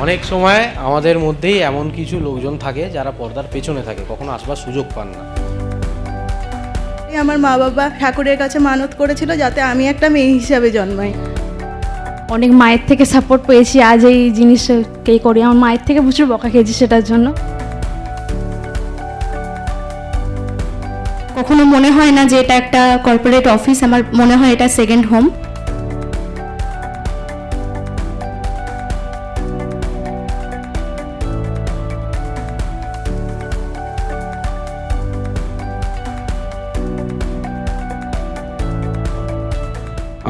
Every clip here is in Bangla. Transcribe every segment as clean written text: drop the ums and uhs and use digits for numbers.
অনেক সময় আমাদের মধ্যেই এমন কিছু লোকজন থাকে যারা পর্দার পেছনে থাকে, কখনো আসবার সুযোগ পান না। আমার মা বাবা ঠাকুরের কাছে মানত করেছিল যাতে আমি একটা মেয়ে হিসাবে জন্মাই। অনেক মায়ের থেকে সাপোর্ট পেয়েছি, আজ এই জিনিসটাই করি। আমার মায়ের থেকে প্রচুর বকা খেয়েছি সেটার জন্য। কখনো মনে হয় না যে এটা একটা কর্পোরেট অফিস, আমার মনে হয় এটা সেকেন্ড হোম।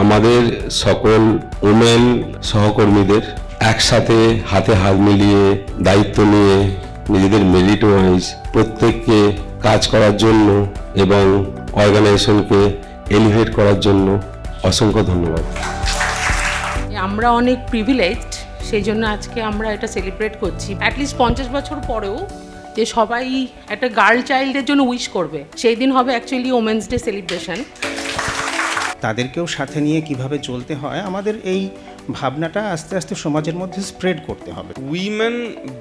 আমাদের সকল ওমেন সহকর্মীদের একসাথে হাতে হাত মিলিয়ে দায়িত্ব নিয়ে নিজেদের মেরিট ওয়াইজ প্রত্যেককে কাজ করার জন্য এবং অর্গানাইজেশনকে এলিভেট করার জন্য অসংখ্য ধন্যবাদ। আমরা অনেক প্রিভিলেজড, সেই জন্য আজকে আমরা এটা সেলিব্রেট করছি। অ্যাটলিস্ট 50 বছর পরেও যে সবাই একটা গার্ল চাইল্ডের জন্য উইশ করবে, সেই দিন হবে অ্যাকচুয়ালি ওমেন্স ডে সেলিব্রেশন। তাদেরকেও সাথে নিয়ে কিভাবে চলতে হয়, আমাদের এই ভাবনাটা আস্তে আস্তে সমাজের মধ্যে স্প্রেড করতে হবে। উইমেন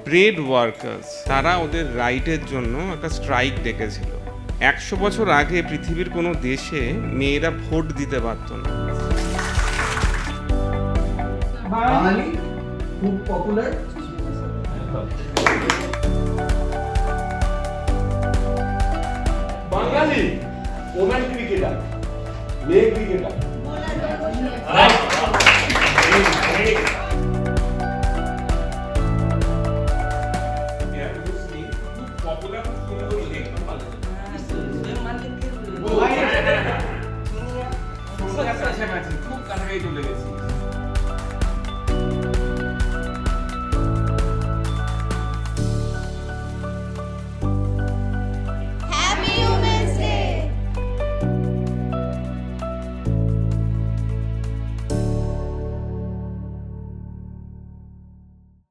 ব্রেড ওয়ার্কার্স, তারা ওদের রাইটের জন্য একটা স্ট্রাইক ডেকেছিল। 100 বছর আগে পৃথিবীর কোনো দেশে মেয়েরা ভোট দিতে পারত না। বাঙালি খুব পপুলার। বাঙালি ওমেন ক্রিকেটার, মেয়ে ক্রিকেটার। খুব কাছাকাছি চলে গেছি।